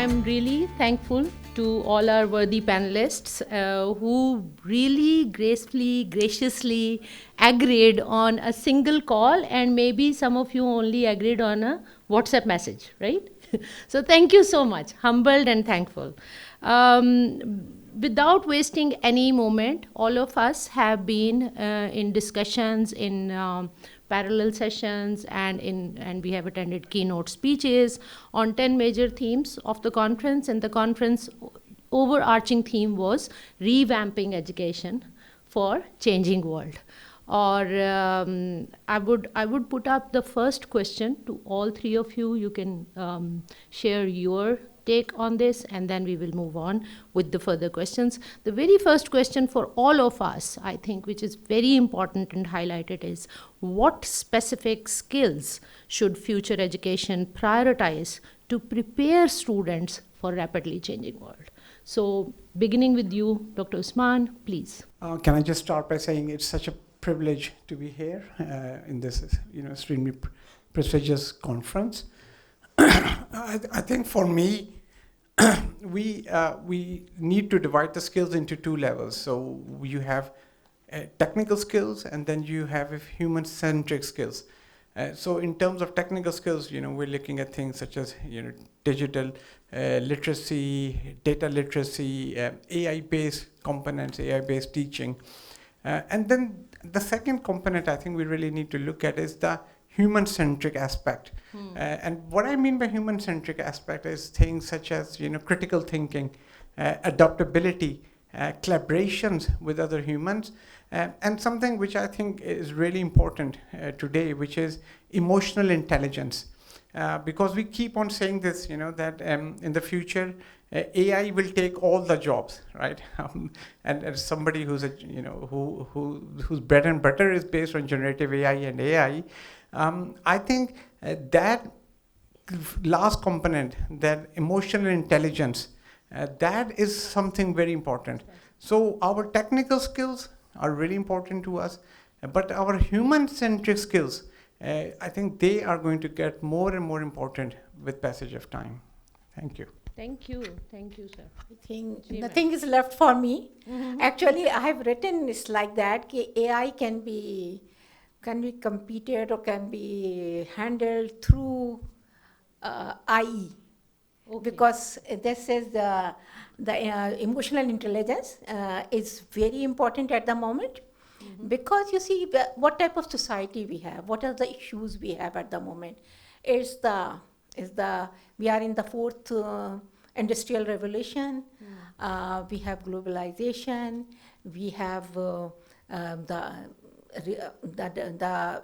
I'm really thankful to all our worthy panelists who really gracefully, graciously agreed on a single call, and maybe some of you only agreed on a WhatsApp message, right? So thank you so much, humbled and thankful. Without wasting any moment, all of us have been in discussions, in parallel sessions, and we have attended keynote speeches on 10 major themes of the conference, and the conference overarching theme was revamping education for changing world. Or I would put up the first question to all three of you. You can share your take on this, and then we will move on with the further questions. The very first question for all of us, I think, which is very important and highlighted, is what specific skills should future education prioritize to prepare students for rapidly changing world? So beginning with you, Dr. Usman, please. Can I just start by saying it's such a privilege to be here in this extremely prestigious conference. I think for me, we need to divide the skills into two levels. So you have technical skills, and then you have human-centric skills. So in terms of technical skills, we're looking at things such as digital literacy, data literacy, AI-based components, AI-based teaching. And then the second component I think we really need to look at is the human-centric aspect. And what I mean by human-centric aspect is things such as critical thinking, adaptability, collaborations with other humans, and something which I think is really important today, which is emotional intelligence. Because we keep on saying this, that in the future, AI will take all the jobs, right? And as somebody who's whose bread and butter is based on generative AI and AI, I think that last component, that emotional intelligence, that is something very important. So our technical skills are really important to us, but our human-centric skills, I think they are going to get more and more important with passage of time. Thank you. Thank you, sir. I think nothing is left for me. Actually, I have written it's like that. AI can be competed or can be handled through IE, because this is the emotional intelligence is very important at the moment. Because you see what type of society we have, what are the issues we have at the moment. We are in the fourth industrial revolution. We have globalization. We have the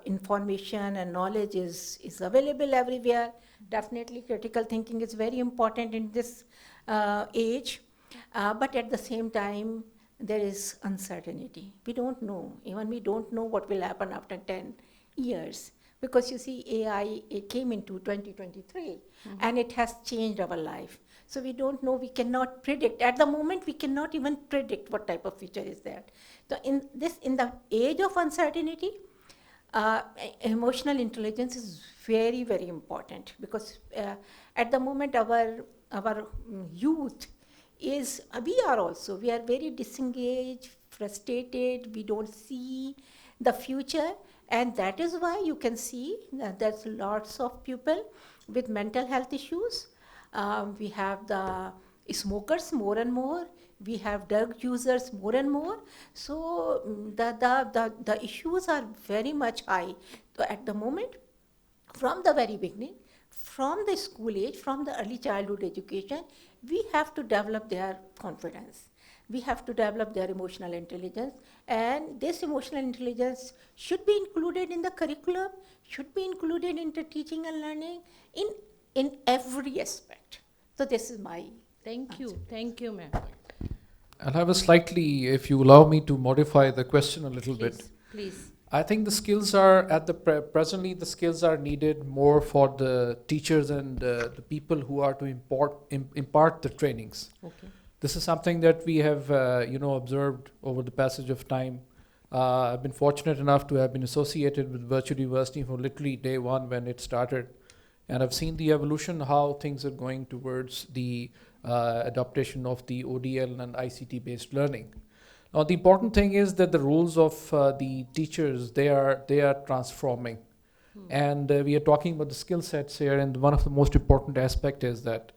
information and knowledge is available everywhere. Definitely critical thinking is very important in this age. But at the same time, there is uncertainty. We don't know. Even we don't know what will happen after 10 years. Because you see, AI, it came into 2023, and it has changed our life. So we don't know, we cannot predict. At the moment, we cannot even predict what type of future is there. So in the age of uncertainty, emotional intelligence is very, very important. Because at the moment, our youth we are very disengaged, frustrated, we don't see the future. And that is why you can see that there's lots of people with mental health issues. We have the smokers more and more. We have drug users more and more. So the issues are very much high. So at the moment, from the very beginning, from the school age, from the early childhood education, we have to develop their confidence. We have to develop their emotional intelligence, and this emotional intelligence should be included in the curriculum, should be included in the teaching and learning in every aspect. So this is my Thank you, ma'am. I'll have a slightly, if you allow me to modify the question a little bit. Please. I think the skills are presently the skills are needed more for the teachers and the people who are to impart the trainings. Okay. This is something that we have observed over the passage of time. I've been fortunate enough to have been associated with Virtual University from literally day one when it started. And I've seen the evolution, how things are going towards the adaptation of the ODL and ICT-based learning. Now, the important thing is that the roles of the teachers, they are transforming. And we are talking about the skill sets here, and one of the most important aspect is that,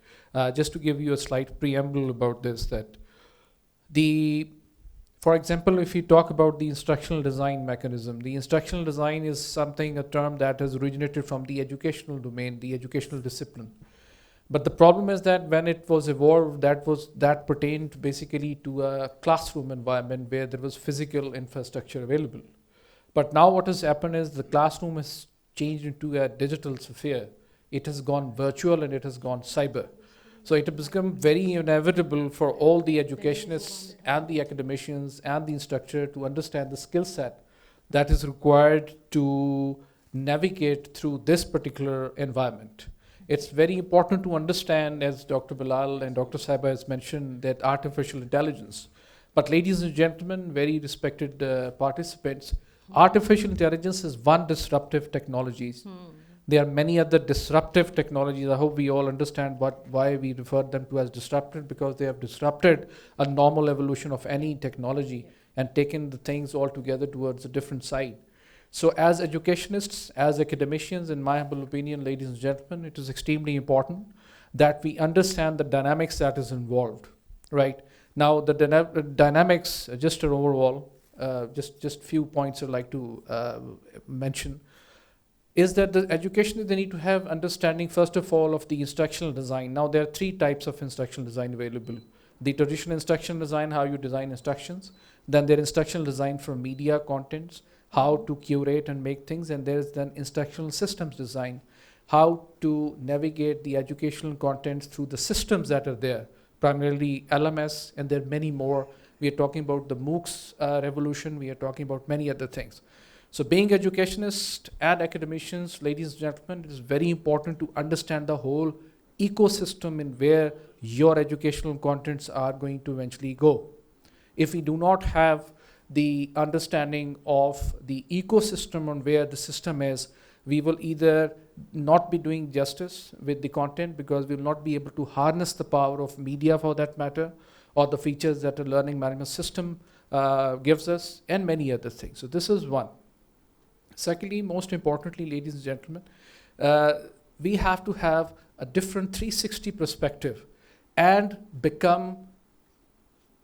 just to give you a slight preamble about this, that for example, if you talk about the instructional design mechanism, the instructional design is something, a term that has originated from the educational domain, the educational discipline. But the problem is that when it was evolved, that pertained basically to a classroom environment where there was physical infrastructure available. But now what has happened is the classroom has changed into a digital sphere. It has gone virtual and it has gone cyber. So it has become very inevitable for all the educationists and the academicians and the instructor to understand the skill set that is required to navigate through this particular environment. It's very important to understand, as Dr. Bilal and Dr. Saiba has mentioned, that artificial intelligence. But ladies and gentlemen, very respected participants, artificial intelligence is one disruptive technology. There are many other disruptive technologies. I hope we all understand why we refer them to as disruptive, because they have disrupted a normal evolution of any technology and taken the things all together towards a different side. So as educationists, as academicians, in my humble opinion, ladies and gentlemen, it is extremely important that we understand the dynamics that is involved, right? Now, the dynamics, just an overall, just few points I'd like to mention, is that the educationists, they need to have understanding, first of all, of the instructional design. Now, there are three types of instructional design available. The traditional instructional design, how you design instructions. Then there is instructional design for media contents, how to curate and make things. And there's then instructional systems design, how to navigate the educational contents through the systems that are there, primarily LMS, and there are many more. We are talking about the MOOCs revolution. We are talking about many other things. So being educationists and academicians, ladies and gentlemen, it is very important to understand the whole ecosystem in where your educational contents are going to eventually go. If we do not have the understanding of the ecosystem on where the system is, we will either not be doing justice with the content, because we will not be able to harness the power of media for that matter, or the features that a learning management system gives us, and many other things. So this is one. Secondly, most importantly, ladies and gentlemen, we have to have a different 360 perspective and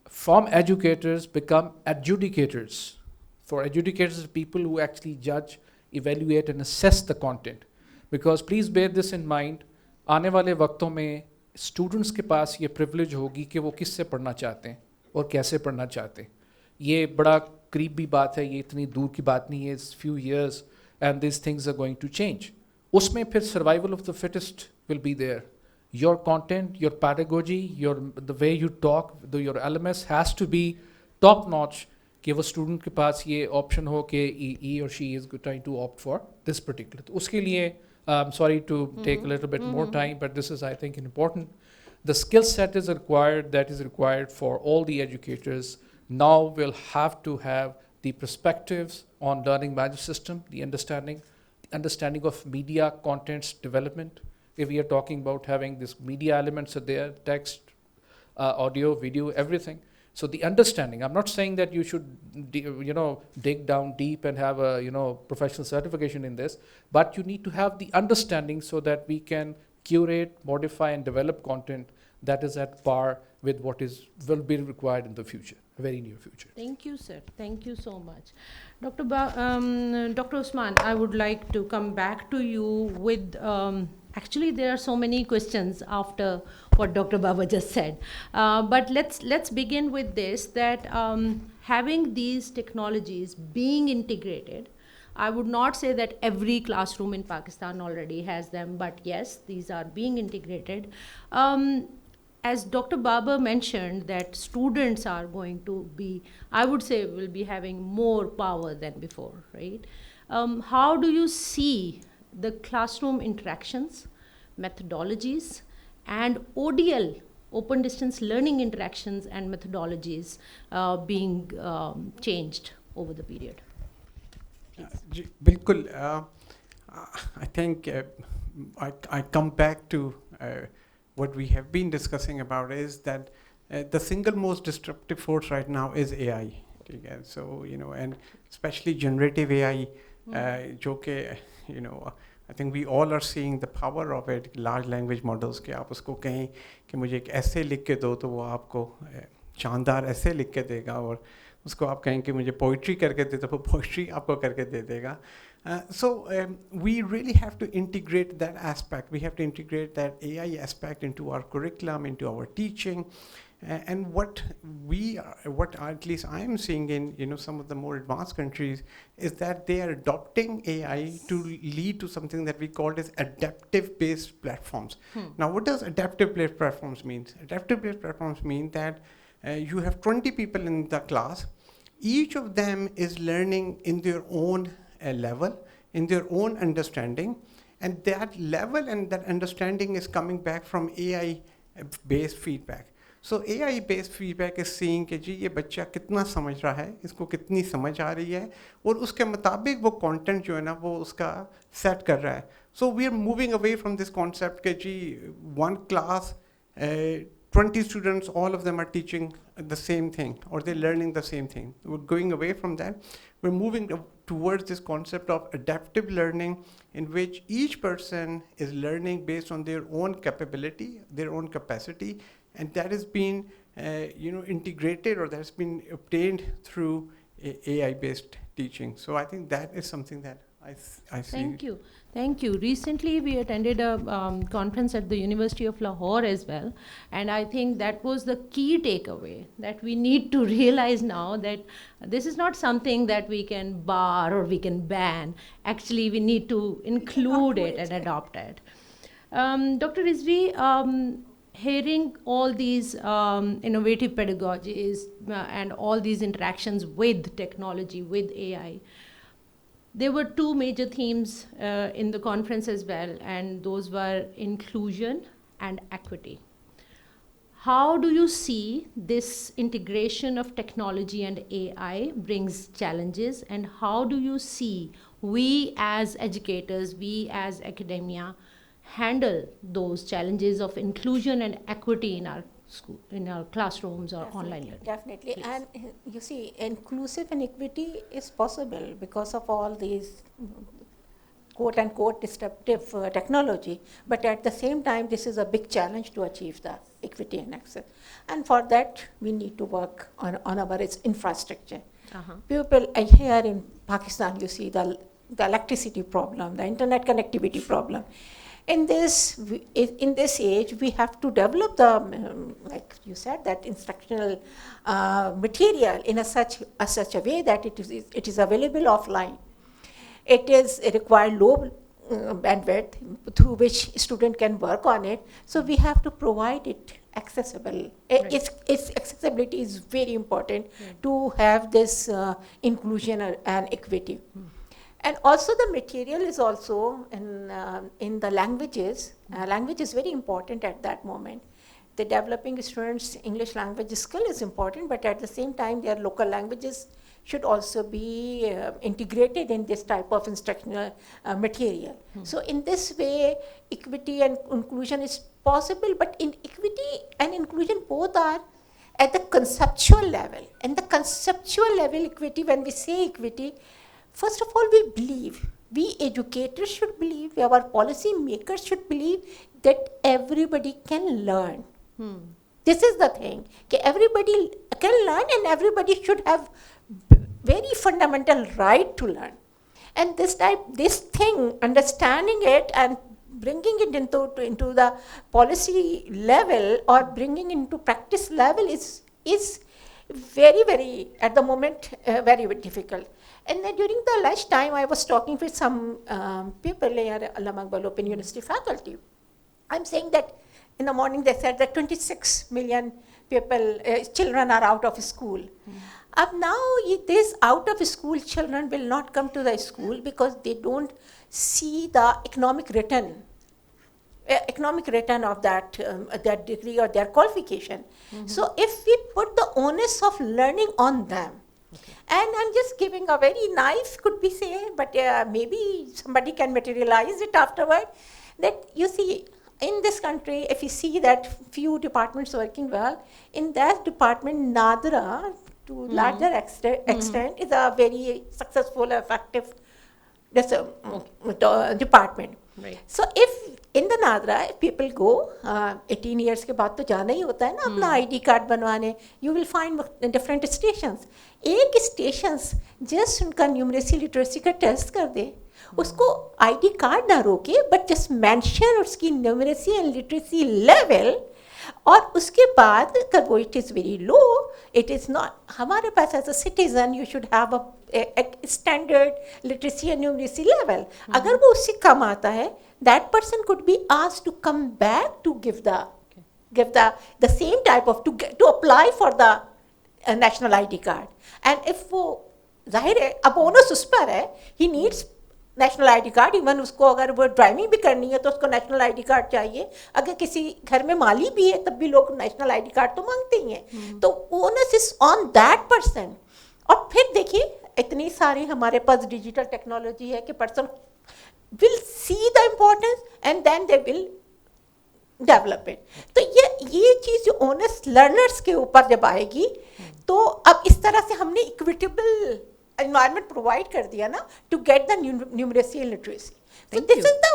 from educators, become adjudicators. For adjudicators, people who actually judge, evaluate and assess the content. Because please bear this in mind, आने वाले वक्तों में students के पास ये privilege होगी कि वो किससे पढ़ना चाहते हैं और कैसे पढ़ना चाहते हैं. ये बड़ा करीब भी बात है, ये इतनी दूर की बात नहीं है. It's few years and these things are going to change. उसमें फिर survival of the fittest will be there. Your content, your pedagogy, the way you talk, your LMS has to be top notch. कि वो student के पास ये option हो कि he or she is trying to opt for this particular. तो उसके लिए I'm sorry to take a little bit more time, but this is, I think, important. The skill set is required, that is required for all the educators. Now we'll have to have the perspectives on learning management system, the understanding of media contents development. If we are talking about having this media elements are there, text, audio, video, everything. So the understanding, I'm not saying that you should, dig down deep and have a, professional certification in this, but you need to have the understanding so that we can curate, modify and develop content that is at par with what will be required in the future, very near future. Thank you, sir. Thank you so much. Dr. Dr. Usman, I would like to come back to you with, actually there are so many questions after what Dr. Baba just said. But let's begin with this, that having these technologies being integrated, I would not say that every classroom in Pakistan already has them, but yes, these are being integrated. As Dr. Baba mentioned, that students are going to be, I would say, will be having more power than before, right? How do you see the classroom interactions, methodologies, and ODL, open distance learning interactions and methodologies being changed over the period? बिल्कुल I think I come back to what we have been discussing about is that the single most disruptive force right now is AI. Okay? So, and especially generative AI, जो कि, I think we all are seeing the power of it, large language models के आप उसको कहें कि मुझे एक ऐसे लिख के दो तो वो आपको शानदार ऐसे लिख के देगा, और उसको आप कहें कि मुझे पोइट्री करके दे तो वो पोइट्री आपको करके दे देगा. So we really have to integrate that aspect. We have to integrate that AI aspect into our curriculum, into our teaching. And what at least I am seeing in some of the more advanced countries is that they are adopting AI to lead to something that we call as adaptive-based platforms. Now, what does adaptive-based platforms mean? Adaptive-based platforms mean that you have 20 people in the class. Each of them is learning in their own level, in their own understanding, and that level and that understanding is coming back from AI-based feedback. So AI-based feedback is seeing कि जी ये बच्चा कितना समझ रहा है, इसको कितनी समझ आ रही है, और उसके मुताबिक वो content जो है ना वो उसका set कर रहा है. So we are moving away from this concept कि जी one class, 20 students, all of them are teaching the same thing, or they're learning the same thing. We're going away from that. We're moving towards this concept of adaptive learning, in which each person is learning based on their own capability, their own capacity, and that has been integrated, or that's been obtained through AI-based teaching. So I think that is something that I see. Thank you. Recently, we attended a conference at the University of Lahore as well. And I think that was the key takeaway, that we need to realize now that this is not something that we can bar or we can ban. Actually, we need to include it and adopt it. Dr. Rizvi, hearing all these innovative pedagogies and all these interactions with technology, with AI, there were two major themes in the conference as well, and those were inclusion and equity. How do you see this integration of technology and AI brings challenges, and how do you see we as educators, we as academia, handle those challenges of inclusion and equity in our school, in our classrooms or online learning? Definitely. Please. And you see, inclusive and equity is possible because of all these quote unquote disruptive technology. But at the same time, this is a big challenge to achieve the equity and access. And for that, we need to work on our infrastructure. People here in Pakistan, you see the electricity problem, the internet connectivity problem. In this age, we have to develop the, like you said, that instructional material in such a way that it is available offline. It requires low bandwidth through which student can work on it. So we have to provide it accessible. Right. Its accessibility is very important to have this inclusion and equity. And also the material is also in the languages. Language is very important at that moment. The developing students' English language skill is important, but at the same time, their local languages should also be integrated in this type of instructional material. So in this way, equity and inclusion is possible, but in equity and inclusion both are at the conceptual level. And the conceptual level equity, when we say equity, first of all, we educators should believe, our policy makers should believe that everybody can learn. This is the thing. Everybody can learn and everybody should have very fundamental right to learn. And this thing, understanding it and bringing it into the policy level or bringing into practice level is very, very, at the moment, very, very difficult. And then during the lunch time, I was talking with some people here at Allama Iqbal Open University faculty. I'm saying that in the morning they said that 26 million people, children are out of school. Now these out of school children will not come to the school because they don't see the economic return of that degree or their qualification. So if we put the onus of learning on them, and I'm just giving a very nice, could be say, but maybe somebody can materialize it afterward, that you see, in this country, if you see that few departments working well, in that department, Nadra, to larger extent, is a very successful, effective department. Right. So if in the Nadra, if people go, 18 years के बाद तो जाना ही होता है ना अपना ID card बनवाने, you will find different stations. एक stations just उनका numeracy literacy का test कर दे, उसको ID card ना रोके, but just mention उसकी numeracy and literacy level, और उसके बाद अगर वो it is very low, it is not, हमारे पास as a citizen you should have a standard literacy and numeracy level. अगर वो उससे कम आता है, that person could be asked to come back to give the same type of to apply for the national ID card. And if वो जाहिर है अब bonus उस पर है, he needs national ID card, even उसको अगर वो ड्राइविंग भी करनी है तो उसको नेशनल आईडी कार्ड चाहिए, अगर किसी घर में माली भी है तब भी लोग नेशनल आईडी कार्ड तो मांगते ही हैं, तो onus is on that person. और फिर देखिए इतनी सारी हमारे पास डिजिटल टेक्नोलॉजी है कि person will see the importance and then they will develop it. तो ये चीज़ जो ओनस लर्नर्स के ऊपर जब आएगी, तो अब इस तरह से हमने इक्विटेबल environment provide कर दिया ना to get the numeracy and literacy. So this is the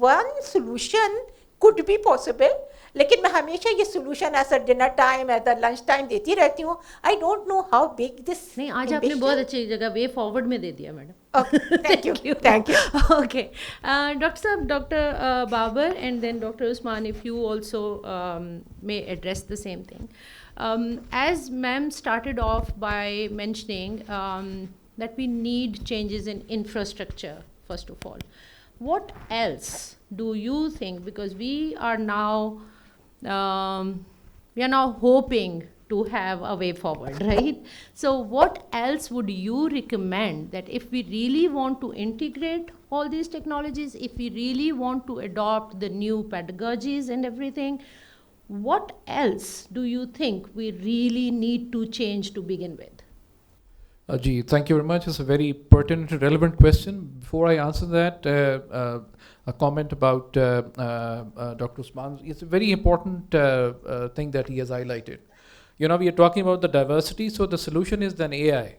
one solution could be possible. लेकिन मैं हमेशा ये solution as a dinner time, as a lunch time देती रहती हूँ. I don't know how big this. नहीं, आज आपने बहुत अच्छी जगह वे फॉरवर्ड में दे दिया madam. Okay, thank you. Okay, Dr. Babar and then Dr. Usman, if you also may address the same thing. As ma'am started off by mentioning that we need changes in infrastructure, first of all. What else do you think, because we are now hoping to have a way forward, right? So what else would you recommend that if we really want to integrate all these technologies, if we really want to adopt the new pedagogies and everything, what else do you think we really need to change to begin with? Ji, thank you very much. It's a very pertinent and relevant question. Before I answer that, a comment about Dr. Usman. It's a very important thing that he has highlighted. We are talking about the diversity, so the solution is then AI.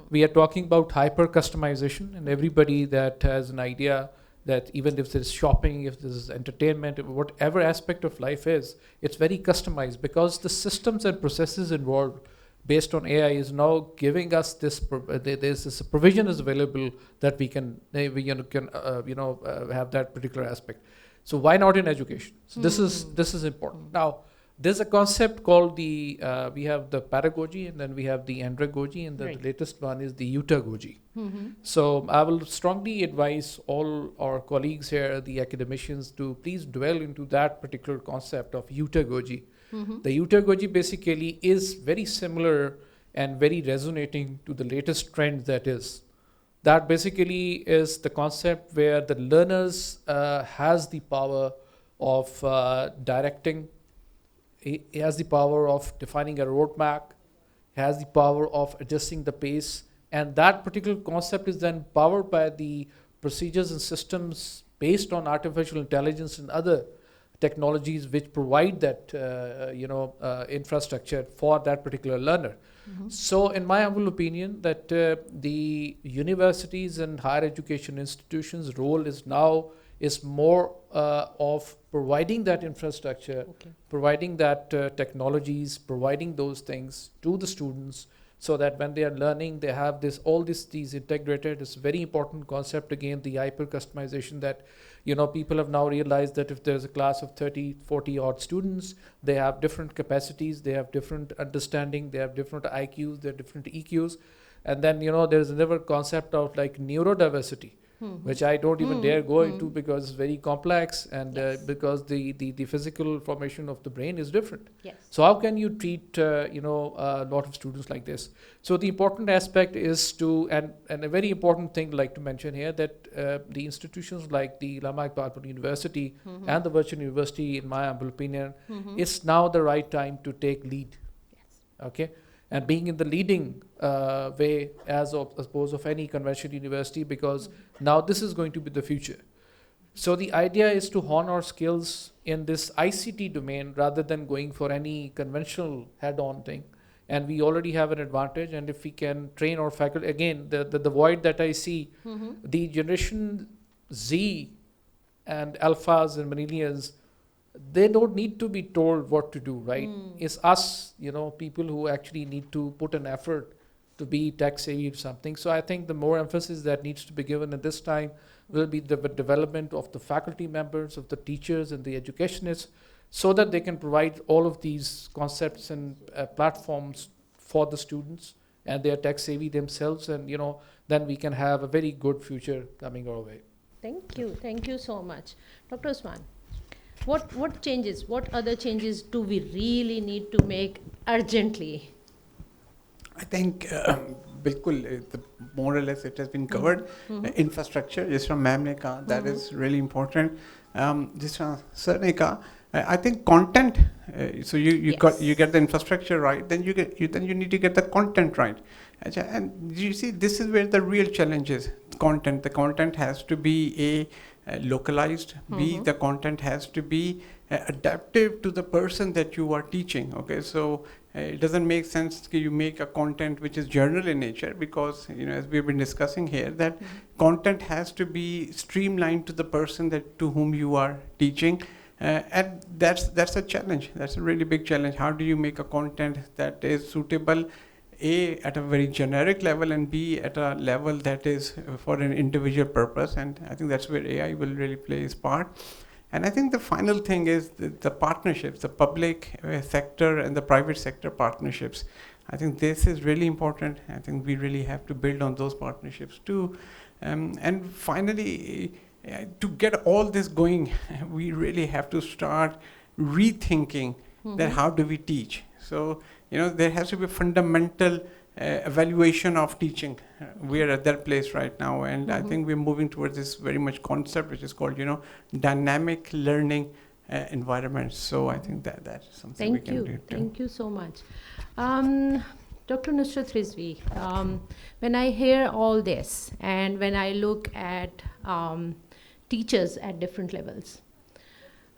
We are talking about hyper customization, and everybody that has an idea that even if there's shopping, if there's entertainment, whatever aspect of life is, it's very customized because the systems and processes involved based on AI is now giving us this. There's this provision is available that we can have that particular aspect. So why not in education? So this is important. Now there's a concept called we have the pedagogy and then we have the andragogy, and the latest one is the utagogy. So I will strongly advise all our colleagues here, the academicians, to please dwell into that particular concept of utagogy. The utagogy basically is very similar and very resonating to the latest trend that is. That basically is the concept where the learners has the power of directing. He has the power of defining a roadmap, has the power of adjusting the pace, and that particular concept is then powered by the procedures and systems based on artificial intelligence and other technologies which provide that infrastructure for that particular learner. So in my humble opinion, that the universities and higher education institutions' role is more of providing that infrastructure, providing that technologies, providing those things to the students, so that when they are learning, they have these integrated. It's a very important concept, again, the hyper customization, that people have now realized that if there's a class of 30, 40 odd students, they have different capacities, they have different understanding, they have different IQs, they have different EQs. And then, there's another concept of like neurodiversity, which I don't even dare go into because it's very complex, and because the physical formation of the brain is different. So how can you treat a lot of students like this? So the important aspect is to, and a very important thing I'd like to mention here, that the institutions like the Allama Iqbal University and the Virtual University, in my humble opinion, it's now the right time to take lead. Okay. And being in the leading way as opposed of any conventional university, because now this is going to be the future. So the idea is to hone our skills in this ICT domain rather than going for any conventional head-on thing. And we already have an advantage. And if we can train our faculty, again, the void that I see, the generation Z and alphas and millennials, they don't need to be told what to do, right? It's us, people who actually need to put an effort to be tech savvy or something. So I think the more emphasis that needs to be given at this time will be the development of the faculty members, of the teachers and the educationists, so that they can provide all of these concepts and platforms for the students, and they are tech savvy themselves, and then we can have a very good future coming our way. Thank you so much. Dr. Usman, what changes, what other changes do we really need to make urgently? I think more or less it has been covered. Infrastructure, just from ma'am ne kaha, that is really important. Just from sir ne kaha, I think content. So you get the infrastructure right, then you need to get the content right. And you see, this is where the real challenge is. Content. The content has to be localized. B, the content has to be adaptive to the person that you are teaching. Okay, so it doesn't make sense that you make a content which is general in nature, because as we've been discussing here, that content has to be streamlined to the person to whom you are teaching. And that's a challenge. That's a really big challenge. How do you make a content that is suitable, A, at a very generic level, and B, at a level that is for an individual purpose? And I think that's where AI will really play its part. And I think the final thing is the partnerships, the public sector and the private sector partnerships. I think this is really important. I think we really have to build on those partnerships too. And finally, to get all this going, we really have to start rethinking that how do we teach. So, there has to be a fundamental evaluation of teaching. We are at that place right now, and I think we're moving towards this very much concept, which is called, dynamic learning environments. So I think that's something we can do too. Thank you so much. Dr. Nusrat Rizvi, when I hear all this, and when I look at teachers at different levels,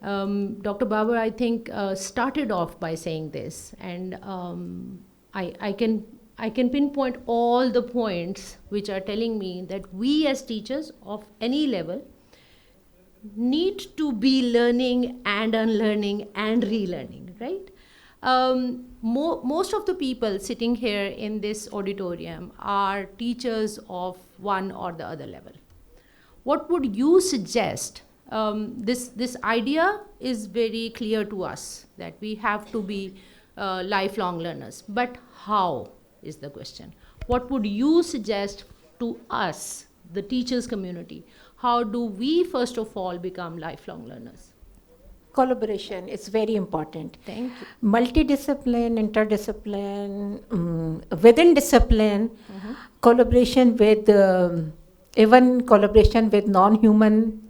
Dr. Babar, I think, started off by saying this, and I can pinpoint all the points which are telling me that we as teachers of any level need to be learning and unlearning and relearning, right? Most of the people sitting here in this auditorium are teachers of one or the other level. What would you suggest? This idea is very clear to us that we have to be lifelong learners. But how is the question? What would you suggest to us, the teachers community? How do we first of all become lifelong learners? Collaboration is very important. Thank you. Multidiscipline, interdiscipline, within discipline, collaboration with even collaboration with non-human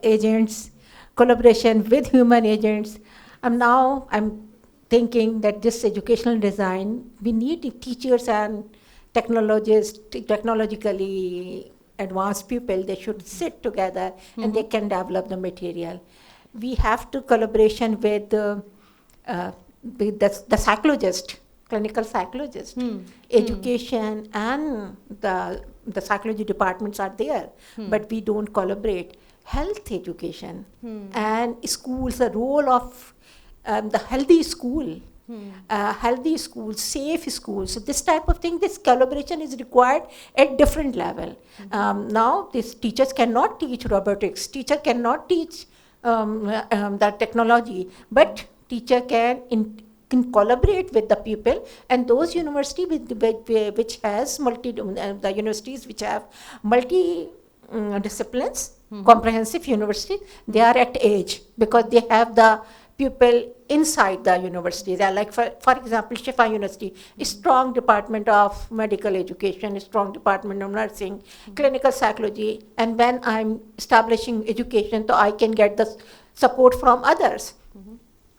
agents, collaboration with human agents. Now I'm thinking that this educational design, we need teachers and technologists, technologically advanced people. They should sit together and they can develop the material. We have to collaboration with the psychologist, clinical psychologist, education and the psychology departments are there, but we don't collaborate. Health education and schools, the role of the healthy school, safe schools. So this type of thing, this collaboration is required at different level. Now, these teachers cannot teach robotics. Teacher cannot teach the technology, but teacher can collaborate with the people, and those universities which has the universities which have multi disciplines, comprehensive university, they are at edge because they have the people inside the university. They are like, for example, Shifa University, a strong department of medical education, a strong department of nursing, clinical psychology, and when I'm establishing education, so I can get the support from others.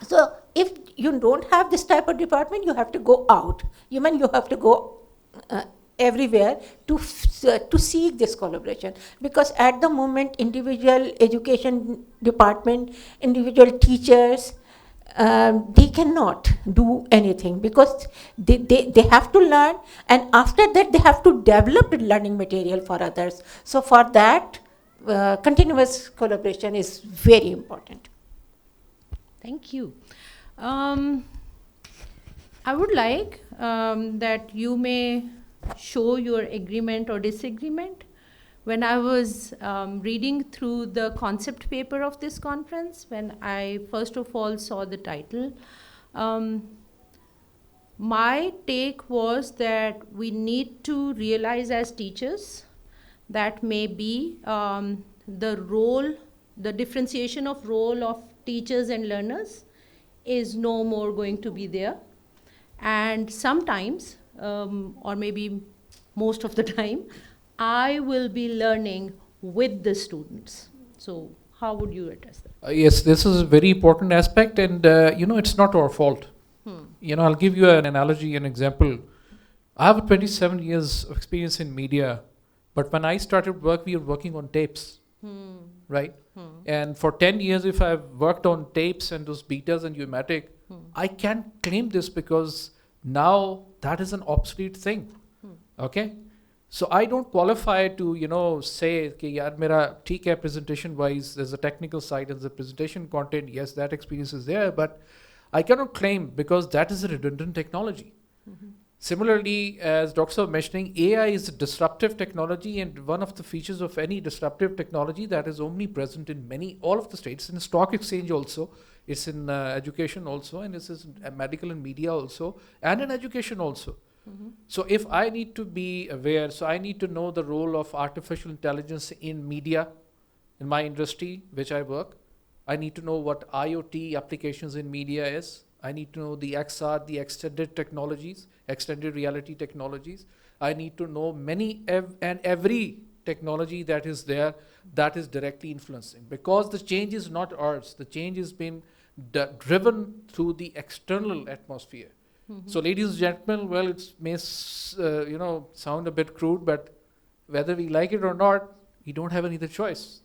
So if you don't have this type of department, you have to go out. You have to go everywhere to seek this collaboration, because at the moment individual education department, individual teachers, they cannot do anything, because they have to learn, and after that they have to develop learning material for others. So for that, continuous collaboration is very important. Thank you. I would like that you may show your agreement or disagreement. When I was reading through the concept paper of this conference, when I first of all saw the title, my take was that we need to realize as teachers that maybe the role, the differentiation of role of teachers and learners is no more going to be there. And sometimes, or maybe most of the time, I will be learning with the students. So how would you address that? Yes, this is a very important aspect, and it's not our fault. I'll give you an analogy, an example. I have 27 years of experience in media, but when I started work, we were working on tapes, right? And for 10 years, if I've worked on tapes and those betas and U-matic, I can't claim this because now that is an obsolete thing. Okay? So I don't qualify to, say, कि यार मेरा ठीक है presentation wise, there's a technical side and the presentation content, yes, that experience is there, but I cannot claim because that is a redundant technology. Similarly, as Dr. Saab mentioning, AI is a disruptive technology, and one of the features of any disruptive technology that is omnipresent in all of the states, in the stock exchange also, it's in education also, and it's in medical and media also, and in education also. So if I need to be aware, so I need to know the role of artificial intelligence in media, in my industry, which I work. I need to know what IoT applications in media is. I need to know the XR, the extended technologies, extended reality technologies. I need to know and every technology that is there that is directly influencing, because the change is not ours. The change has been driven through the external atmosphere. So ladies and gentlemen, well, it may sound a bit crude, but whether we like it or not, we don't have any other choice.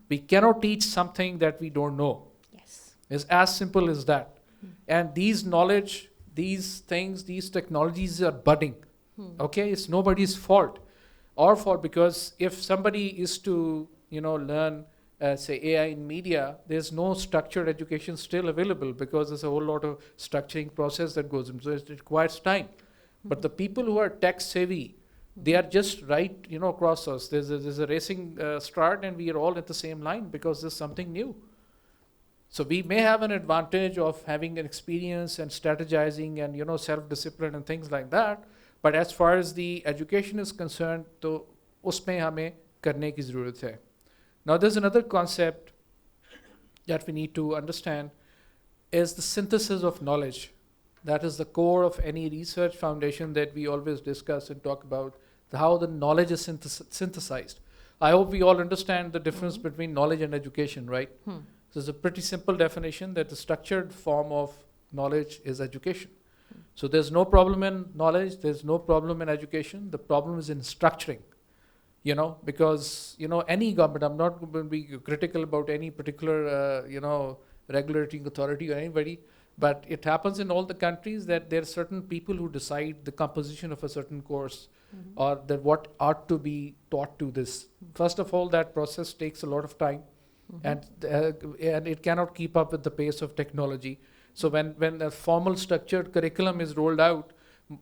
We cannot teach something that we don't know. Yes. It's as simple as that. And these knowledge, these things, these technologies are budding. Okay, it's nobody's fault. Our fault, because if somebody is to, learn, say AI in media, there's no structured education still available because there's a whole lot of structuring process that goes in. So it requires time. But the people who are tech savvy, they are just right, across us. There's a racing start, and we are all at the same line because there's something new. So we may have an advantage of having an experience and strategizing and self-discipline and things like that. But as far as the education is concerned, तो उसमें हमें करने की ज़रूरत है. Now there's another concept that we need to understand is the synthesis of knowledge. That is the core of any research foundation that we always discuss and talk about, how the knowledge is synthesized. I hope we all understand the difference between knowledge and education, right? So it's a pretty simple definition that the structured form of knowledge is education. So there's no problem in knowledge, there's no problem in education. The problem is in structuring, because, any government, I'm not going to be critical about any particular, regulating authority or anybody, but it happens in all the countries that there are certain people who decide the composition of a certain course or that what ought to be taught to this. First of all, that process takes a lot of time. And it cannot keep up with the pace of technology. So when a formal structured curriculum is rolled out,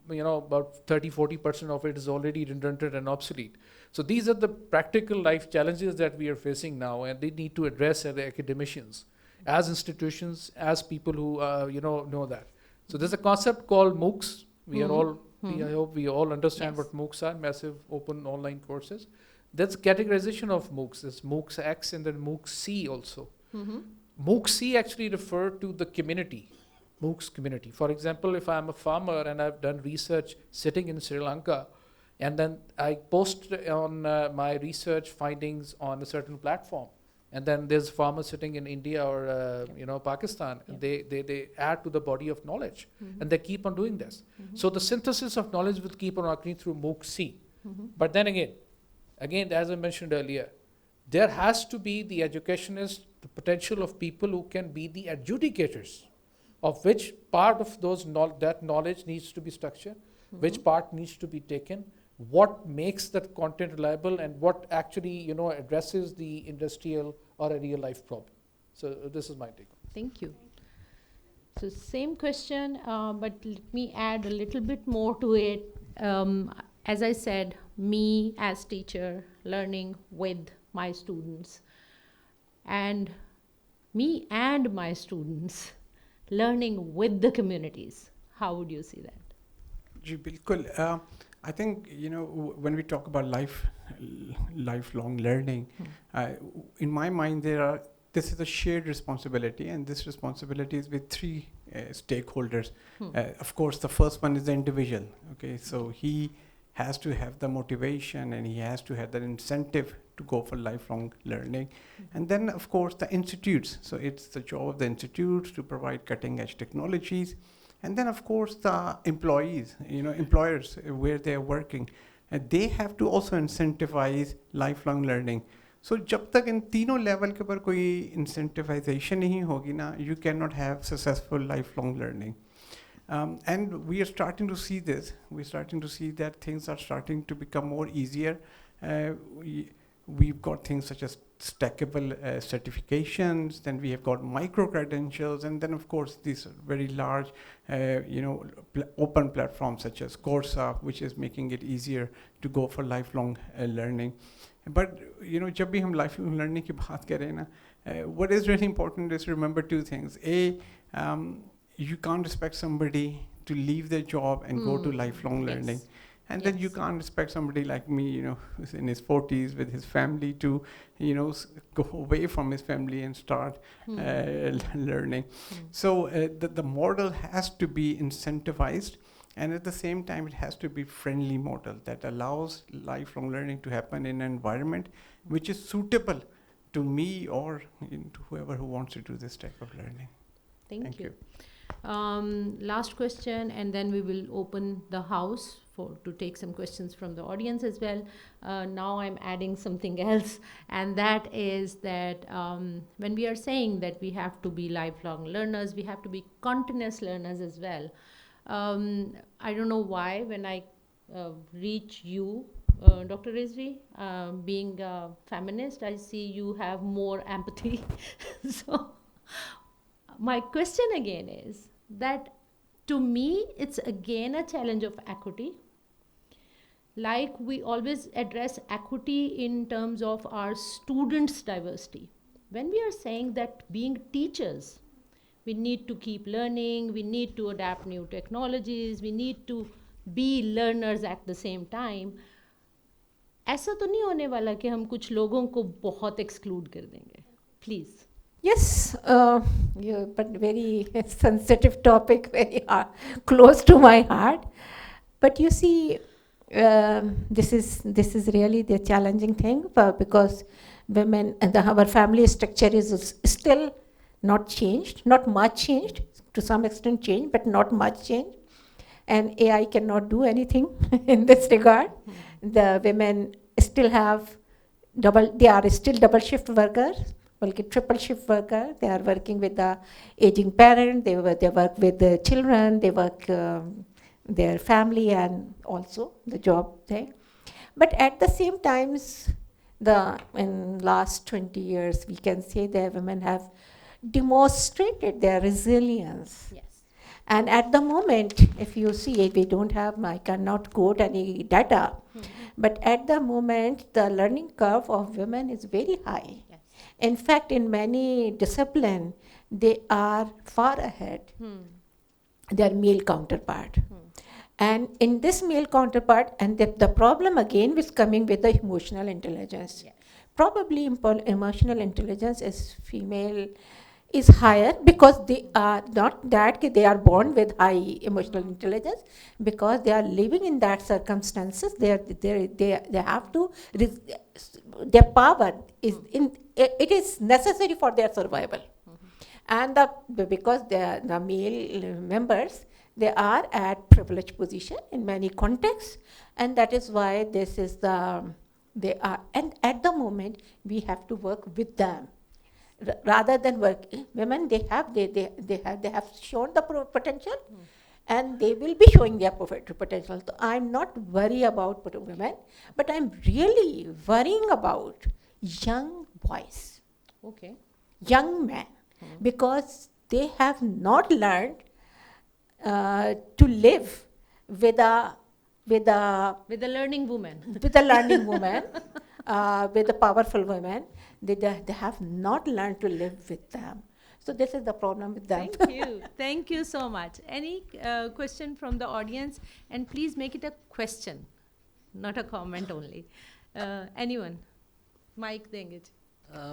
about 30-40% of it is already redundant and obsolete. So these are the practical life challenges that we are facing now, and they need to address as academicians, as institutions, as people who know that. So there's a concept called MOOCs. We are all, I hope we all understand what MOOCs are, massive open online courses. That's categorization of MOOCs. There's MOOCs X and then MOOCs C also. MOOCs C actually refer to the community, MOOCs community. For example, if I'm a farmer and I've done research sitting in Sri Lanka, and then I post on my research findings on a certain platform, And then there's farmers sitting in India or Pakistan. Yeah. They add to the body of knowledge, Mhm. and they keep on doing this. So the synthesis of knowledge will keep on occurring through MOOC-C. Mhm. But then again, as I mentioned earlier, there has to be the educationist, the potential of people who can be the adjudicators, of which part of that knowledge needs to be structured, which part needs to be taken, what makes that content reliable, and what actually addresses the industrial or a real life problem. So this is my take. Thank you. So same question, but let me add a little bit more to it. As I said, me as teacher learning with my students, and me and my students learning with the communities. How would you see that? जी बिल्कुल. I think when we talk about lifelong learning, in my mind this is a shared responsibility, and this responsibility is with three stakeholders. Of course, the first one is the individual. Okay, so he has to have the motivation and he has to have the incentive to go for lifelong learning. And then, of course, the institutes. So it's the job of the institutes to provide cutting edge technologies. And then, of course, the employees, employers where they're working, and they have to also incentivize lifelong learning. So जब तक इन तीनों level के ऊपर कोई incentivization नहीं होगी ना, you cannot have successful lifelong learning. And we are starting to see this. We're starting to see that things are starting to become more easier. We've got things such as stackable certifications, then we have got micro-credentials, and then of course these very large open platforms such as Coursera, which is making it easier to go for lifelong learning. But जब भी हम lifelong learning की बात करें ना, what is really important is to remember two things. You can't expect somebody to leave their job and go to lifelong learning. And then you can't expect somebody like me, who's in his 40s with his family to, go away from his family and start learning. So the model has to be incentivized, and at the same time, it has to be friendly model that allows lifelong learning to happen in an environment which is suitable to me or to whoever who wants to do this type of learning. Thank you. Last question, and then we will open the house to take some questions from the audience as well. Now I'm adding something else, and that is that when we are saying that we have to be lifelong learners, we have to be continuous learners as well. I don't know why when I reach you, Dr. Rizvi, being a feminist, I see you have more empathy. So my question again is that to me, it's again a challenge of equity. Like we always address equity in terms of our students' diversity. When we are saying that being teachers, we need to keep learning, we need to adapt new technologies, we need to be learners at the same time, ऐसा तो नहीं होने वाला कि हम कुछ लोगों को बहुत exclude कर देंगे. Please. Yes, but very sensitive topic, very close to my heart. But you see, this is really the challenging thing because women and our family structure is still not changed, not much changed, to some extent changed, but not much changed. And AI cannot do anything in this regard. The women still have they are still double shift workers. Triple shift worker. They are working with the aging parent, they work with the children, they work their family and also the job thing. But at the same times, in last 20 years, we can say that women have demonstrated their resilience. Yes. And at the moment, if you see, we don't have, I cannot quote any data, but at the moment, the learning curve of women is very high. Yes. In fact, in many disciplines, they are far ahead their male counterpart. And in this male counterpart, and the problem again is coming with the emotional intelligence. Yes. Probably emotional intelligence is higher because they are not that they are born with high emotional intelligence, because they are living in that circumstances. They have to, their power is it is necessary for their survival. And because the male members, they are at privileged position in many contexts, and that is why this is they are, and at the moment we have to work with them rather than work. Women, they have shown the potential, and they will be showing their potential. So I'm not worried about women, but I'm really worrying about young boys, Okay. young men, because they have not learned to live with a With a learning woman. with a learning woman, with a powerful woman. They have not learned to live with them. So this is the problem with them. Thank you. Thank you so much. Any question from the audience? And please make it a question, not a comment only. Anyone? Mike देंगे जी.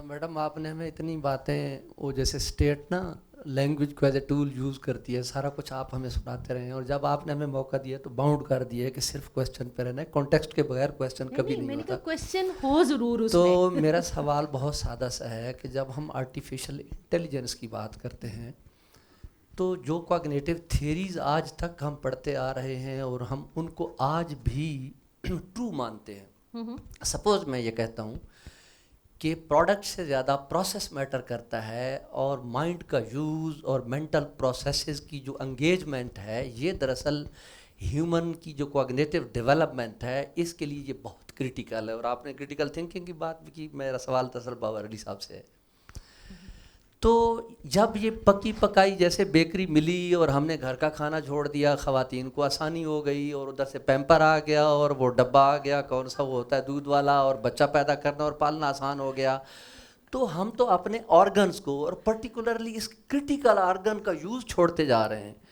Madam आपने हमें इतनी बातें, वो जैसे state ना language को as a tool use करती है, सारा कुछ आप हमें सुनाते रहे, और जब आपने हमें मौका दिया तो बाउंड कर दिया कि सिर्फ क्वेश्चन पे रहना है, कॉन्टेक्स्ट के बगैर क्वेश्चन कभी नहीं होता। क्वेश्चन हो जरूर उसमें। तो मेरा सवाल बहुत सादा सा है कि जब हम आर्टिफिशियल इंटेलिजेंस की बात करते हैं तो जो कॉग्निटिव थियरीज आज तक हम पढ़ते आ रहे हैं और हम उनको आज भी ट्रू मानते हैं। सपोज मैं ये कहता हूँ कि प्रोडक्ट से ज़्यादा प्रोसेस मैटर करता है, और माइंड का यूज़ और मेंटल प्रोसेसेस की जो एंगेजमेंट है, ये दरअसल ह्यूमन की जो कॉग्निटिव डेवलपमेंट है इसके लिए ये बहुत क्रिटिकल है। और आपने क्रिटिकल थिंकिंग की बात भी की, मेरा सवाल दरअसल बावरली साहब से है। तो जब ये पकी पकाई जैसे बेकरी मिली और हमने घर का खाना छोड़ दिया, ख़वातीन को आसानी हो गई, और उधर से पैम्पर आ गया और वो डब्बा आ गया, कौन सा वो होता है दूध वाला, और बच्चा पैदा करना और पालना आसान हो गया, तो हम तो अपने ऑर्गन्स को और पर्टिकुलरली इस क्रिटिकल ऑर्गन का यूज़ छोड़ते जा रहे हैं।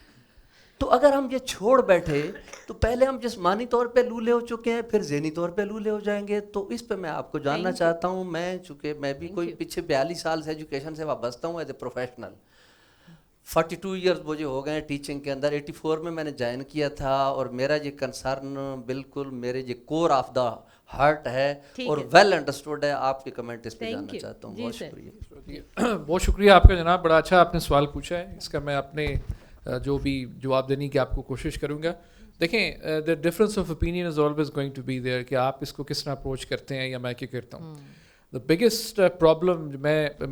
तो अगर हम ये छोड़ बैठे तो पहले हम जिस्मानी तौर पे लूले हो चुके हैं, फिर ज़हनी तौर पे लूले हो जाएंगे। तो इस पे मैं आपको जानना चाहता हूँ, मैं चूँकि मैं भी कोई पीछे 42 साल से एजुकेशन से वाबस्ता हूँ एज ए प्रोफेशनल, 42 ईयर्स मुझे हो गए टीचिंग के अंदर। 84 में मैंने ज्वाइन किया था, और मेरा ये कंसर्न बिल्कुल मेरे ये कोर ऑफ द हार्ट है और वेल अंडरस्टूड है। आपके कमेंट इस पे जानना चाहता हूँ। बहुत शुक्रिया। बहुत शुक्रिया आपका जनाब, बड़ा अच्छा आपने सवाल पूछा है। इसका मैं अपने जो भी जवाब देने की आपको कोशिश करूँगा। देखें, the difference of opinion is always going to be there, कि आप इसको किस तरह अप्रोच करते हैं या मैं क्या करता हूँ। द बिगेस्ट प्रॉब्लम मैं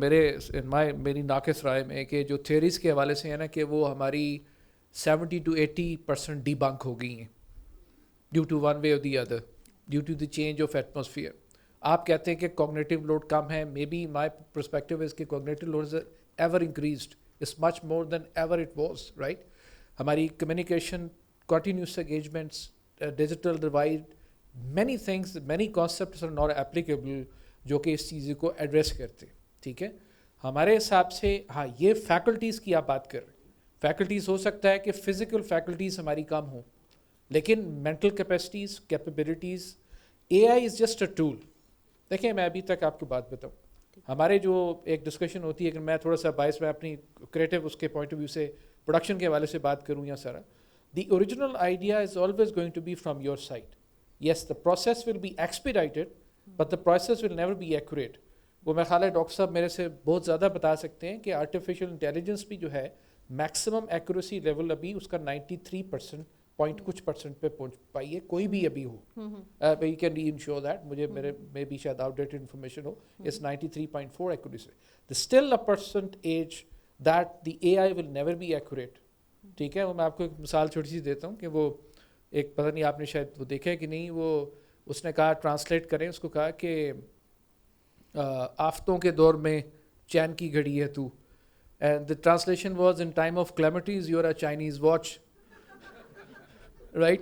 मेरी नाकिस राय में कि जो थियरीज़ के हवाले से है ना, कि वो हमारी 70 to 80% डिबंक हो गई हैं ड्यू टू वन वे और the other, due to the change of atmosphere. आप कहते हैं कि कॉग्निटिव लोड कम है, maybe my perspective is कि cognitive load is ever increased, it's much more than ever it was, right. हमारी communication, continuous engagements, digital divide, many things, many concepts are not applicable जो कि इस चीज़ को address करते, ठीक है। हमारे हिसाब से हाँ, ये फैकल्टीज़ की आप बात कर रहे हैं, फैकल्टीज़ हो सकता है कि फ़िज़िकल फैकल्टीज़ हमारी कम हों, लेकिन mental capacities, capabilities, AI is just a tool. देखिए, मैं अभी तक आपको बात बताऊँ, हमारे जो एक डिस्कशन होती है कि मैं थोड़ा सा बायस में अपनी क्रिएटिव उसके पॉइंट ऑफ व्यू से प्रोडक्शन के हवाले से बात करूँ या सारा, the original idea is always going to be from your side. Yes, the process will be expedited, but the process will never be accurate. वो मैं ख्याल है डॉक्टर साहब मेरे से बहुत ज़्यादा बता सकते हैं कि आर्टिफिशियल इंटेलिजेंस भी जो है मैक्सिमम एक्यूरेसी लेवल अभी उसका 93% पॉइंट कुछ परसेंट पे पहुंच पाई है, कोई भी अभी हो। यू कैन इंश्योर दैट, मुझे मेरे में भी शायद आउटडेटेड इन्फॉर्मेशन हो, it's 93.4 accuracy. The still a percentage that the AI will never be accurate, ठीक है। वो मैं आपको एक मिसाल छोटी सी देता हूँ कि वो एक, पता नहीं आपने शायद वो देखा है कि नहीं, वो उसने कहा, ट्रांसलेट करें, उसको कहा कि आफतों के दौर में चैन की घड़ी है तू, and the translation was in time of calamities you are a Chinese watch, right?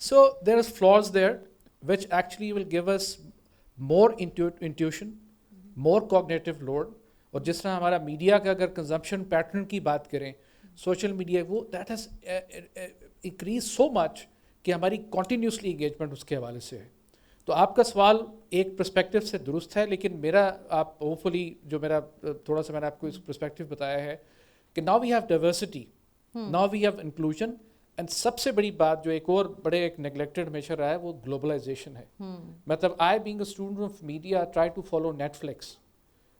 So there is flaws there which actually will give us more intuition, more cognitive load. और जिस तरह हमारा मीडिया का अगर कंजम्पशन पैटर्न की बात करें, social media, वो that has increase so much कि हमारी कॉन्टीन्यूसली इंगेजमेंट उसके हवाले से है। तो आपका सवाल एक पर्सपेक्टिव से दुरुस्त है, लेकिन मेरा, आप होपफुली जो मेरा थोड़ा सा मैंने आपको इस पर्सपेक्टिव बताया है कि now we have diversity, now we have inclusion, and सबसे बड़ी बात जो एक और बड़े एक नेग्लेक्टेड हमेशा रहा है, वो ग्लोबलाइजेशन है। मतलब I being a student of media try to follow Netflix,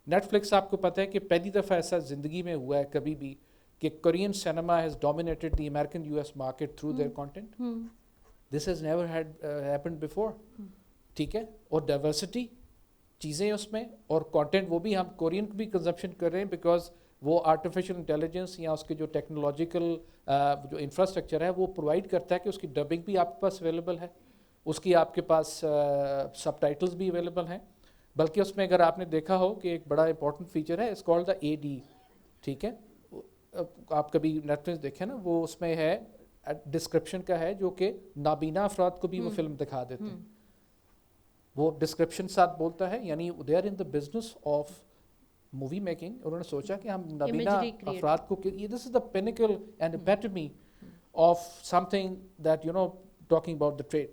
Netflix आपको पता है कि पहली दफ़ा ऐसा ज़िंदगी में हुआ है कभी भी कि Korean cinema has dominated the American US market through their content. This has never happened before. ठीक है, और डाइवर्सिटी चीज़ें उसमें और कंटेंट वो भी हम कोरियन भी कंजप्शन कर रहे हैं बिकॉज वो आर्टिफिशियल इंटेलिजेंस या उसके जो टेक्नोलॉजिकल जो इंफ्रास्ट्रक्चर है वो प्रोवाइड करता है कि उसकी डबिंग भी आपके पास अवेलेबल है, उसकी आपके पास सबटाइटल्स भी अवेलेबल हैं. बल्कि उसमें अगर आपने देखा हो कि एक बड़ा इंपॉर्टेंट फीचर है, इट्स कॉल्ड द AD. ठीक है, आप कभी नेटफ्लिक्स देखें ना, वो उसमें है डिस्क्रिप्शन का है जो कि नाबीना अफराद को भी वो फिल्म दिखा देते हैं. वो डिस्क्रिप्शन साथ बोलता है, यानी they are in the business of movie making. उन्होंने सोचा कि हम नाबीना अफराद को, this is the pinnacle and epitome of something that you know talking about the trade.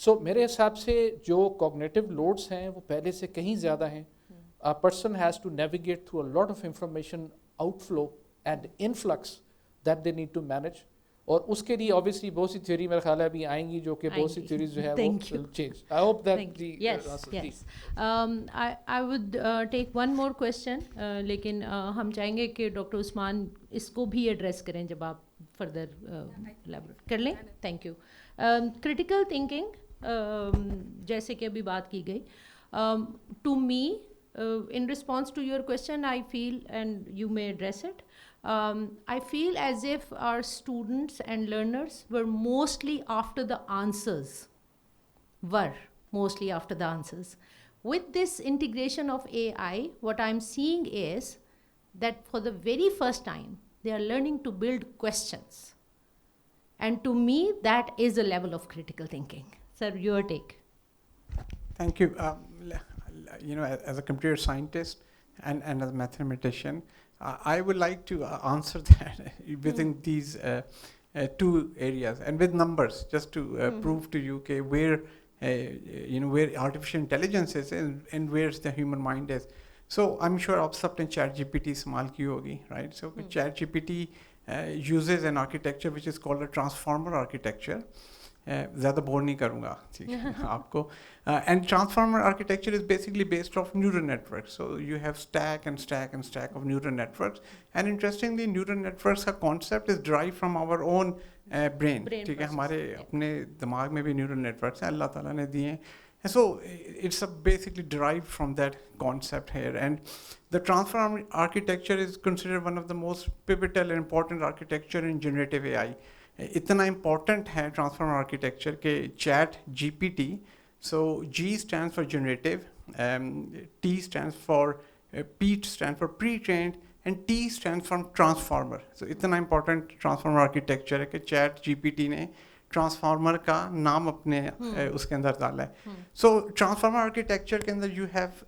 So मेरे हिसाब से जो कॉग्निटिव लोड्स हैं वो पहले से कहीं ज़्यादा हैं. A person has to navigate through a lot of information outflow and influx that they need to manage. और उसके लिए ऑब्वियसली बहुत सी थ्योरी मेरे ख्याल है अभी आएंगी जो कि बहुत सी थ्योरीज जो है वो change. I hope that yes. I would take one more question, लेकिन हम चाहेंगे कि डॉक्टर उस्मान इसको भी एड्रेस करें जब आप फर्दर एलैबोरेट कर लें. Thank you. क्रिटिकल थिंकिंग जैसे कि अभी बात की गई, to me in response to your question, I feel, and you may address it, I feel as if our students and learners were mostly after the answers. With this integration of AI, what I'm seeing is that for the very first time, they are learning to build questions. And to me, that is a level of critical thinking. Sir, your take. Thank you. You know, as a computer scientist and as a mathematician, I would like to answer that within these two areas and with numbers, just to prove to you where you know where artificial intelligence is and where the human mind is. So I'm sure आप सबने ChatGPT इस्तेमाल की होगी, right? So ChatGPT uses an architecture which is called a transformer architecture. ज़्यादा bore नहीं करूँगा, ठीक है आपको. And transformer architecture is basically based off neural networks. So you have stack and stack and stack of neural networks. And interestingly, neural networks का concept is derived from our own brain. ठीक है, हमारे अपने दिमाग में भी neural networks हैं, अल्लाह ताला ने दिए हैं. So it's basically derived from that concept here. And the transformer architecture is considered one of the most pivotal and important architecture in generative AI. इतना important है transformer architecture के chat GPT. So G stands for generative, T stands for P stands for pre-trained, and T stands for transformer. So इतना important transformer architecture है कि chat GPT ने transformer का नाम अपने उसके अंदर डाला है. So transformer architecture के अंदर you have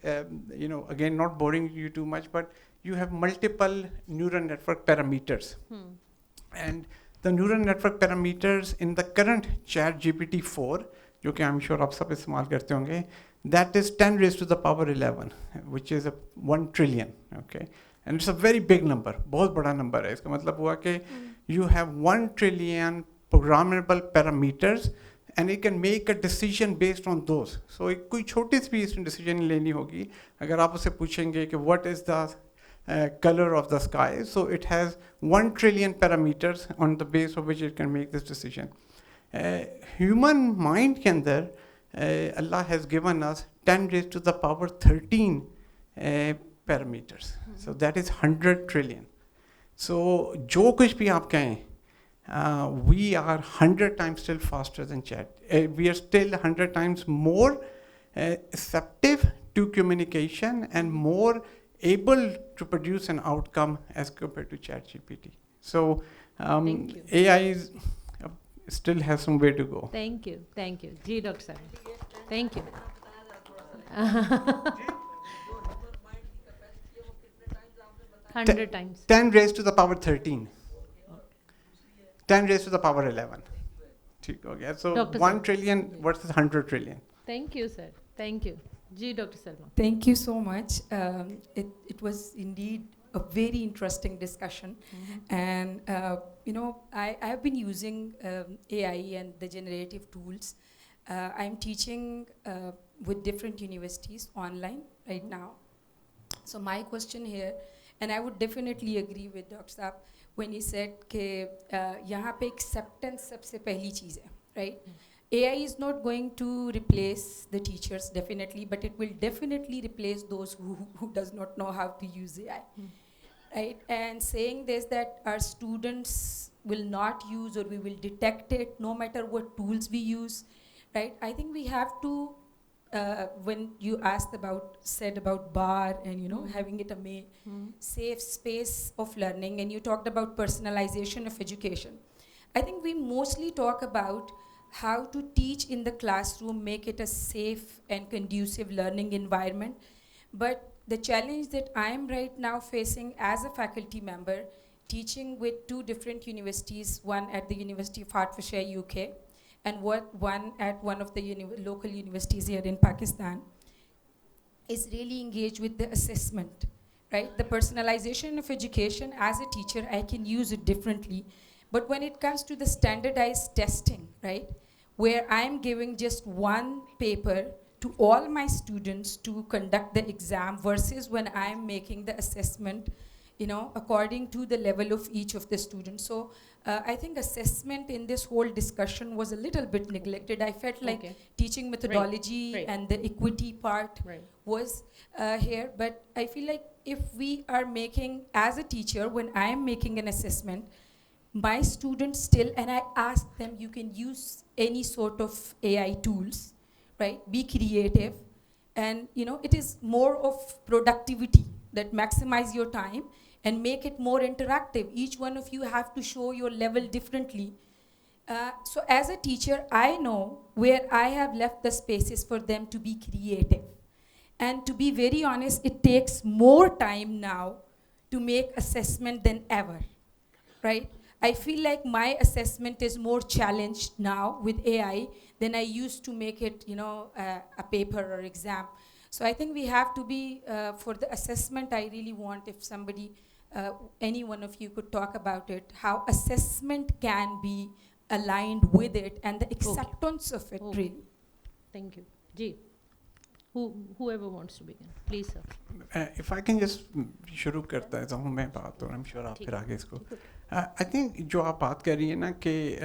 you know, again not boring you too much, but you have multiple neural network parameters. And the neural network parameters in the current chat GPT-4, जो कि I'm sure आप सब इस्तेमाल करते होंगे, that is 10 raised to the power 11, which is 1 trillion, okay? And it's a very big number, बहुत बड़ा number है. इसका मतलब हुआ कि you have 1 trillion programmable parameters and it can make a decision based on those. So एक कोई छोटी सी भी इसमें decision लेनी होगी, अगर आप उससे पूछेंगे कि what is the color of the sky, so it has 1 trillion parameters on the base of which it can make this decision. Human mind के अंदर Allah has given us 10 raised to the power 13 parameters. So that is 100 trillion. So जो कुछ भी आप कहें, we are 100 times still faster than chat. We are still 100 times more receptive to communication and more able to produce an outcome as compared to ChatGPT. So AI is, still has some way to go. Thank you. Ji, Dr. Sir. Thank you. 100 times. 10 raised to the power 13. 10 raised to the power 11. Okay, so Dr. 1 trillion versus 100 trillion. Thank you, sir. Thank you. Ji, Dr. Salma. Thank you so much. It was indeed a very interesting discussion. And, you know, I have been using AI and the generative tools. I'm teaching with different universities online right now. So my question here, and I would definitely agree with Dr. Saab when he said कि यहाँ पे acceptance सबसे पहली चीज़ है, right? AI is not going to replace the teachers definitely, but it will definitely replace those who does not know how to use AI, right? And saying this that our students will not use or we will detect it no matter what tools we use, right? I think we have to when you said about bar and having it a safe space of learning, and you talked about personalization of education. I think we mostly talk about how to teach in the classroom, make it a safe and conducive learning environment. But the challenge that I am right now facing as a faculty member, teaching with 2 different universities, one at the University of Hertfordshire, UK, and one at one of the local universities here in Pakistan, is really engaged with the assessment, right? The personalization of education, as a teacher, I can use it differently. But when it comes to the standardized testing, right, where I'm giving just one paper to all my students to conduct the exam versus when I'm making the assessment, according to the level of each of the students. So I think assessment in this whole discussion was a little bit neglected. I felt like teaching methodology and the equity part was here, but I feel like if we are making, as a teacher, when I am making an assessment, my students still, and I ask them, you can use any sort of AI tools, right? Be creative. And it is more of productivity that maximize your time and make it more interactive. Each one of you have to show your level differently. So as a teacher, I know where I have left the spaces for them to be creative. And to be very honest, it takes more time now to make assessment than ever, right? I feel like my assessment is more challenged now with AI than I used to make it, a paper or exam. So I think we have to be, for the assessment, I really want if somebody, any one of you could talk about it, how assessment can be aligned with it and the acceptance of it, really. Thank you. Ji, whoever wants to begin, please, sir. If I can just शुरू करता है हूँ मैं बात, और I'm sure आप फिर आगे इसको. I think जो आप बात कर रही है ना कि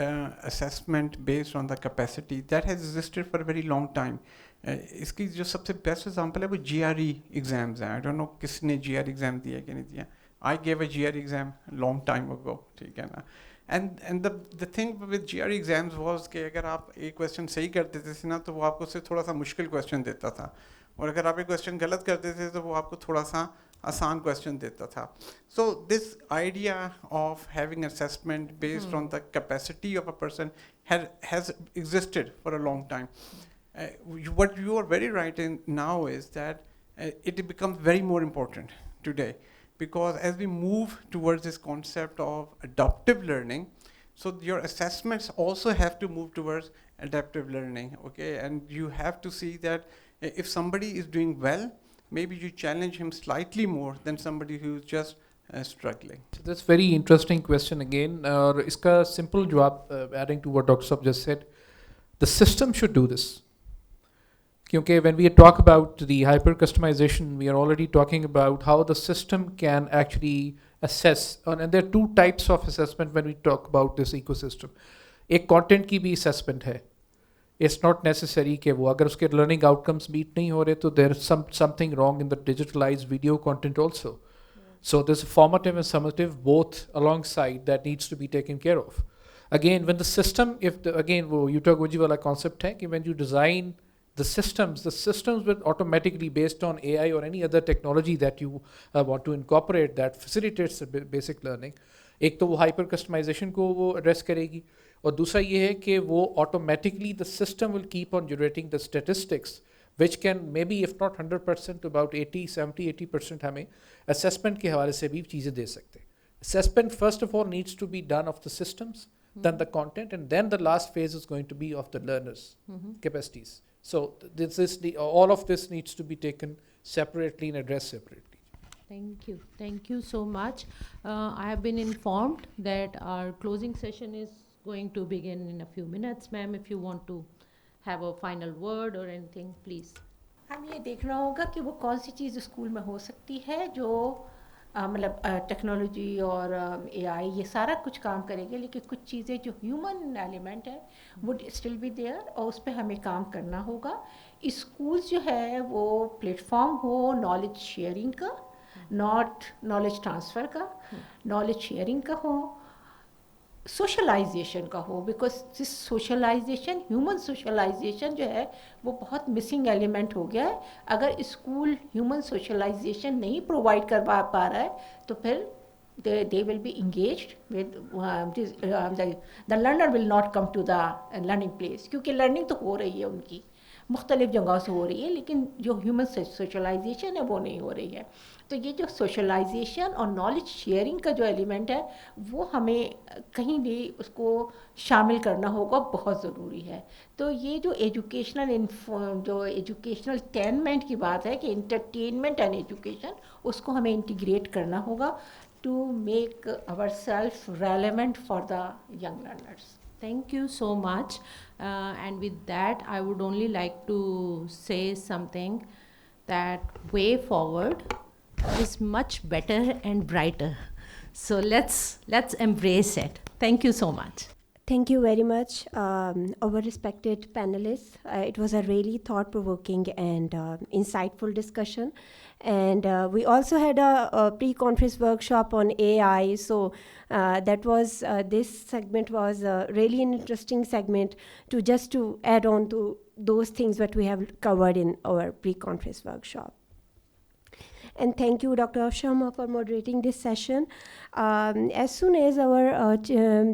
assessment based on the capacity that has existed for a very long time. इसकी जो सबसे best example है वो GRE exams हैं. I don't know किसने GRE exam दिया कि नहीं दिया. I gave a GRE exam long time ago, ठीक है ना. And the thing with GRE exams was कि अगर आप एक क्वेश्चन सही करते थे ना तो वो आपको उससे थोड़ा सा मुश्किल क्वेश्चन देता था, और अगर आप एक क्वेश्चन गलत करते थे तो वो आपको थोड़ा सा आसान क्वेश्चन देता था. So this idea of having assessment based on the capacity of a person has existed for a long time. What you are very right in now is that it becomes very more important today, because as we move towards this concept of adaptive learning, so your assessments also have to move towards adaptive learning, okay? And you have to see that if somebody is doing well, maybe you challenge him slightly more than somebody who's just struggling. So that's very interesting question again. Iska simple jawab, adding to what Dr. Saab just said, the system should do this. Because when we talk about the hyper customization, we are already talking about how the system can actually assess. And there are 2 types of assessment when we talk about this ecosystem. एक content की भी assessment है. It's not necessary कि वो अगर उसके learning outcomes meet नहीं हो रहे तो there's something wrong in the digitalized video content also. So there's a formative and summative both alongside that needs to be taken care of. Again, when the system, again वो utagoji वाला concept है कि when you design the systems will automatically, based on AI or any other technology that you want to incorporate that facilitates the basic learning. एक तो वो hyper customization को वो address करेगी, और दूसरा ये है कि वो automatically the system will keep on generating the statistics which can maybe if not 100% about 80% हमें assessment के हवाले से भी चीज़ें दे सकते हैं. Assessment first of all needs to be done of the systems, then the content, and then the last phase is going to be of the learners' capacities. So all of this needs to be taken separately and addressed separately. Thank you so much. I have been informed that our closing session is going to begin in a few minutes. Ma'am, if you want to have a final word or anything, please. हमें ये देखना होगा कि वो कौन सी चीज़ school में हो सकती है जो मतलब टेक्नोलॉजी और एआई ये सारा कुछ काम करेंगे, लेकिन कुछ चीज़ें जो ह्यूमन एलिमेंट है वुड स्टिल बी देयर और उस पर हमें काम करना होगा. स्कूल्स जो है वो प्लेटफॉर्म हो नॉलेज शेयरिंग का, नॉट नॉलेज ट्रांसफ़र का, नॉलेज शेयरिंग का हो, सोशलाइजेशन का हो, because this socialization, human socialization जो है वो बहुत मिसिंग एलिमेंट हो गया है. अगर स्कूल ह्यूमन सोशलाइजेशन नहीं प्रोवाइड करवा पा रहा है तो फिर they will be engaged with the learner will not come to the learning place, क्योंकि लर्निंग तो हो रही है उनकी मुख्तलिफ जगहों से हो रही है, लेकिन जो ह्यूमन सोशलाइजेशन है वो नहीं हो रही है. तो ये जो सोशलाइजेशन और नॉलेज शेयरिंग का जो एलिमेंट है वो हमें कहीं भी उसको शामिल करना होगा, बहुत ज़रूरी है. तो ये जो एजुकेशनल टेनमेंट की बात है कि इंटरटेनमेंट एंड एजुकेशन, उसको हमें इंटीग्रेट करना होगा to make ourselves relevant for the young learners. Thank you so much. And with that, I would only like to say something, that way forward is much better and brighter. So let's embrace it. Thank you so much. Thank you very much, our respected panelists. It was a really thought-provoking and insightful discussion. And we also had a pre-conference workshop on AI. So that was, this segment was really an interesting segment to add on to those things that we have covered in our pre-conference workshop. And thank you, Dr. Sharma, for moderating this session. As soon as our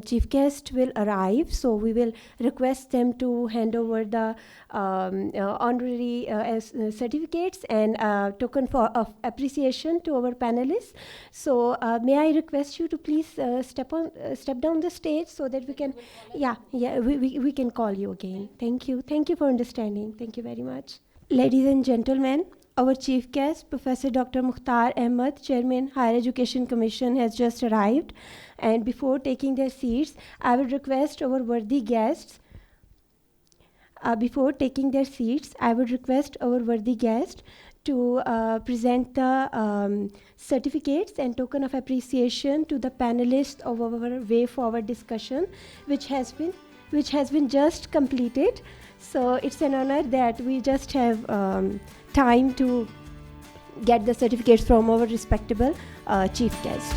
chief guest will arrive, so we will request them to hand over the honorary certificates and token of appreciation to our panelists. So may I request you to please step down the stage so that we can, we can call you again. Thank you. Thank you for understanding. Thank you very much. Ladies and gentlemen, our chief guest, Professor Dr. Mukhtar Ahmed, Chairman, Higher Education Commission, has just arrived. And before taking their seats, I will request our worthy guests, to present the certificates and token of appreciation to the panelists of our Way Forward discussion, which has been just completed. So it's an honor that we just have time to get the certificates from our respectable chief guest.